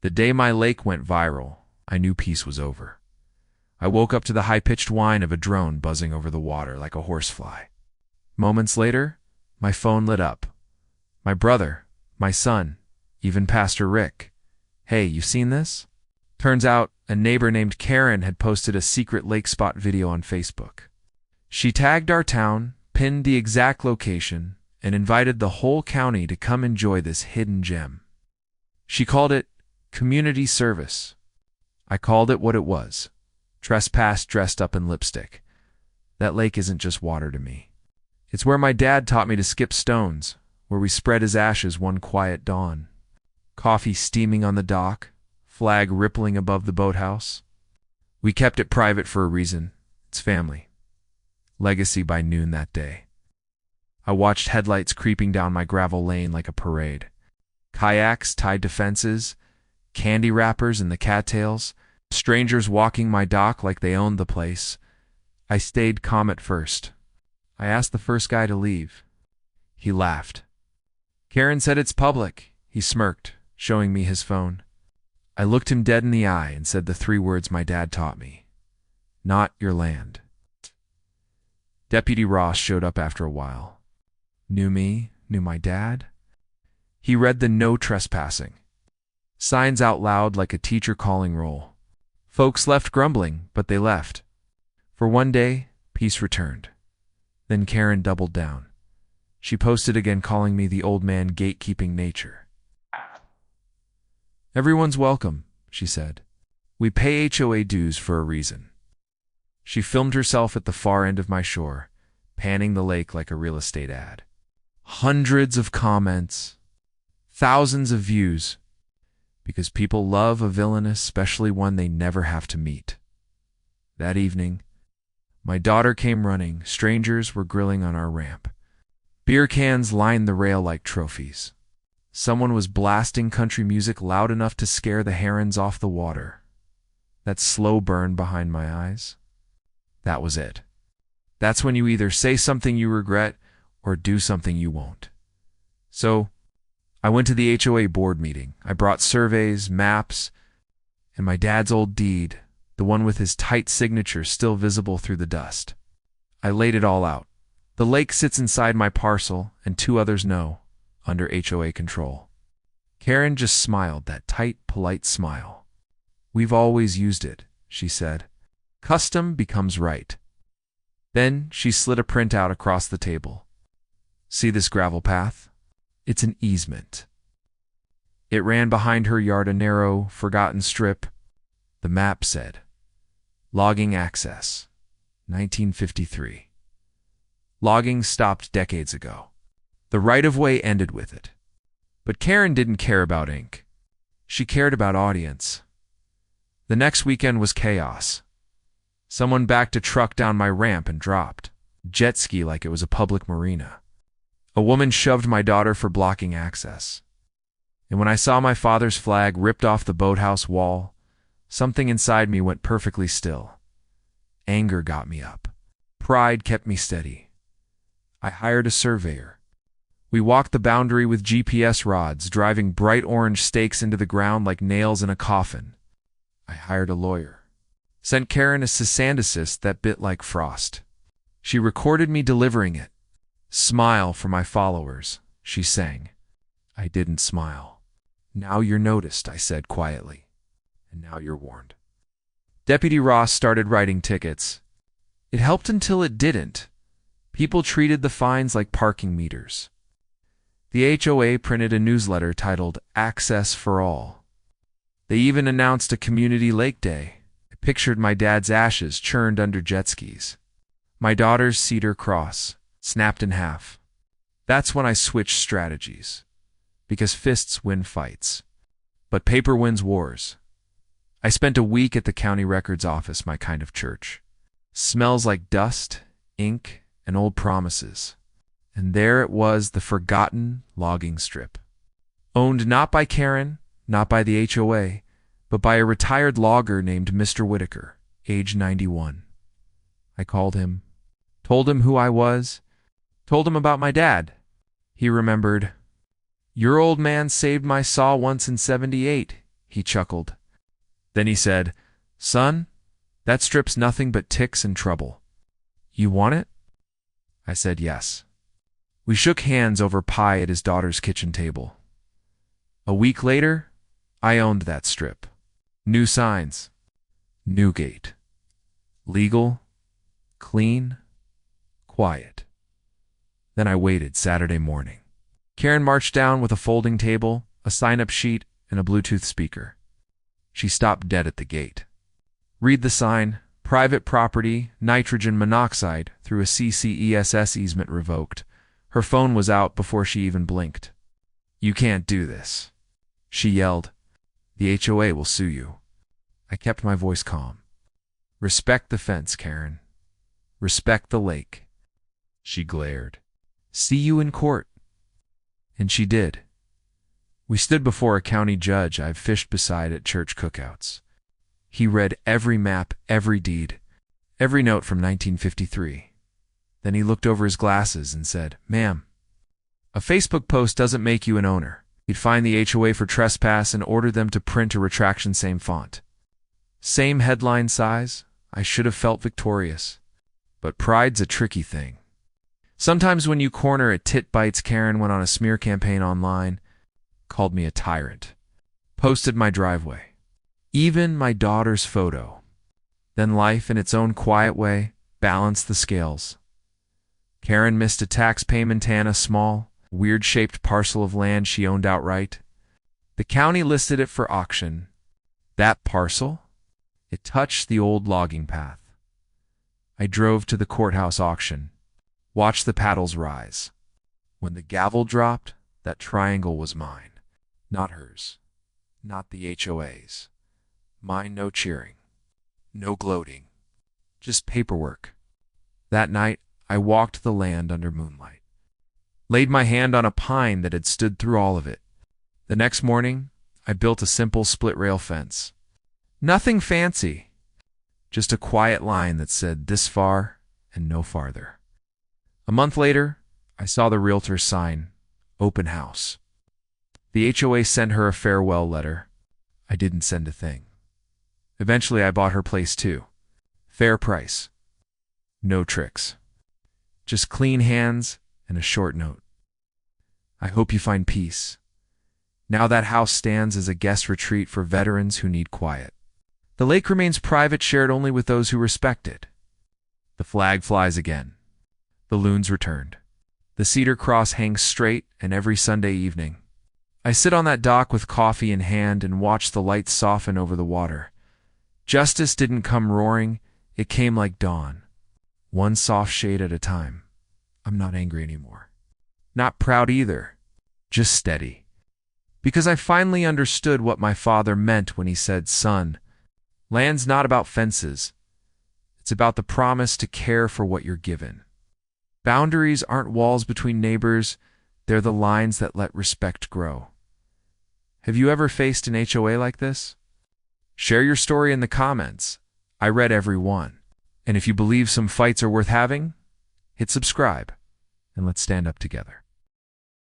The day my lake went viral, I knew peace was over. I woke up to the high-pitched whine of a drone buzzing over the water like a horsefly. Moments later, my phone lit up. My brother, my son, even Pastor Rick. "Hey, you seen this?" Turns out, a neighbor named Karen had posted a secret lake spot video on Facebook. She tagged our town, pinned the exact location, and invited the whole county to come enjoy this hidden gem. She called it community service. I called it what it was: trespass dressed up in lipstick. That lake isn't just water to me. It's where my dad taught me to skip stones, where we spread his ashes one quiet dawn. Coffee steaming on the dock, flag rippling above the boathouse. We kept it private for a reason. It's family. Legacy by noon that day. I watched headlights creeping down my gravel lane like a parade. Kayaks tied to fences, candy wrappers in the cattails, strangers walking my dock like they owned the place. I stayed calm at first. I asked the first guy to leave. He laughed. "Karen said it's public," he smirked, showing me his phone. I looked him dead in the eye and said the 3 words my dad taught me: "Not your land." Deputy Ross showed up after a while. Knew me, knew my dad. He read the "no trespassing" signs out loud like a teacher calling roll. Folks left grumbling, but they left. For one day, peace returned. Then Karen doubled down. She posted again calling me the old man gatekeeping nature. "Everyone's welcome," she said. "We pay HOA dues for a reason." She filmed herself at the far end of my shore, panning the lake like a real estate ad. Hundreds of comments, thousands of views, because people love a villain, especially one they never have to meet. That evening, my daughter came running. Strangers were grilling on our ramp. Beer cans lined the rail like trophies. Someone was blasting country music loud enough to scare the herons off the water. That slow burn behind my eyes. That was it. That's when you either say something you regret or do something you won't. So, I went to the HOA board meeting. I brought surveys, maps, and my dad's old deed, the one with his tight signature still visible through the dust. I laid it all out. The lake sits inside my parcel, and 2 others know, under HOA control. Karen just smiled, that tight, polite smile. "We've always used it," she said. "Custom becomes right." Then she slid a printout across the table. "See this gravel path? It's an easement." It ran behind her yard, a narrow, forgotten strip. The map said, "Logging access, 1953. Logging stopped decades ago. The right-of-way ended with it." But Karen didn't care about ink. She cared about audience. The next weekend was chaos. Someone backed a truck down my ramp and dropped. Jet ski like it was a public marina. A woman shoved my daughter for blocking access. And when I saw my father's flag ripped off the boathouse wall, something inside me went perfectly still. Anger got me up. Pride kept me steady. I hired a surveyor. We walked the boundary with GPS rods, driving bright orange stakes into the ground like nails in a coffin. I hired a lawyer. Sent Karen a ceaseandesist that bit like frost. She recorded me delivering it. "Smile for my followers," she sang. I didn't smile. "Now you're noticed," I said quietly. "And now you're warned." Deputy Ross started writing tickets. It helped until it didn't. People treated the fines like parking meters. The HOA printed a newsletter titled "Access for All." They even announced a community lake day. I pictured my dad's ashes churned under jet skis. My daughter's cedar cross, snapped in half. That's when I switched strategies. Because fists win fights. But paper wins wars. I spent a week at the county records office, my kind of church. Smells like dust, ink, and old promises. And there it was, the forgotten logging strip. Owned not by Karen, not by the HOA, but by a retired logger named Mr. Whitaker, age 91. I called him, told him who I was, told him about my dad. He remembered. "Your old man saved my saw once in '78. he chuckled. Then he said, "Son, that strip's nothing but ticks and trouble. You want it?" I said yes. We shook hands over pie at his daughter's kitchen table. A week later, I owned that strip. New signs. New gate. Legal. Clean. Quiet. Then I waited Saturday morning. Karen marched down with a folding table, a sign-up sheet, and a Bluetooth speaker. She stopped dead at the gate. Read the sign, private property, nitrogen monoxide, through a CCESS easement revoked. Her phone was out before she even blinked. "You can't do this," she yelled. "The HOA will sue you." I kept my voice calm. "Respect the fence, Karen. Respect the lake." She glared. "See you in court." And she did. We stood before a county judge I've fished beside at church cookouts. He read every map, every deed, every note from 1953. Then he looked over his glasses and said, "Ma'am, a Facebook post doesn't make you an owner." He'd fine the HOA for trespass and order them to print a retraction same font. Same headline size. I should have felt victorious. But pride's a tricky thing. Sometimes when you corner a tit bites, Karen went on a smear campaign online, called me a tyrant, posted my driveway, even my daughter's photo. Then life, in its own quiet way, balanced the scales. Karen missed a tax payment on a small, weird-shaped parcel of land she owned outright. The county listed it for auction. That parcel? It touched the old logging path. I drove to the courthouse auction, watched the paddles rise. When the gavel dropped, that triangle was mine. Not hers. Not the HOA's. Mine, no cheering. No gloating. Just paperwork. That night, I walked the land under moonlight. Laid my hand on a pine that had stood through all of it. The next morning, I built a simple split-rail fence. Nothing fancy. Just a quiet line that said this far and no farther. A month later, I saw the realtor's sign, open house. The HOA sent her a farewell letter. I didn't send a thing. Eventually, I bought her place too. Fair price. No tricks. Just clean hands and a short note. I hope you find peace. Now that house stands as a guest retreat for veterans who need quiet. The lake remains private, shared only with those who respect it. The flag flies again. The loons returned. The cedar cross hangs straight, and every Sunday evening, I sit on that dock with coffee in hand and watch the lights soften over the water. Justice didn't come roaring, it came like dawn. One soft shade at a time. I'm not angry anymore. Not proud either. Just steady. Because I finally understood what my father meant when he said, "Son, land's not about fences. It's about the promise to care for what you're given." Boundaries aren't walls between neighbors, they're the lines that let respect grow. Have you ever faced an HOA like this? Share your story in the comments. I read every one. And if you believe some fights are worth having, hit subscribe and let's stand up together.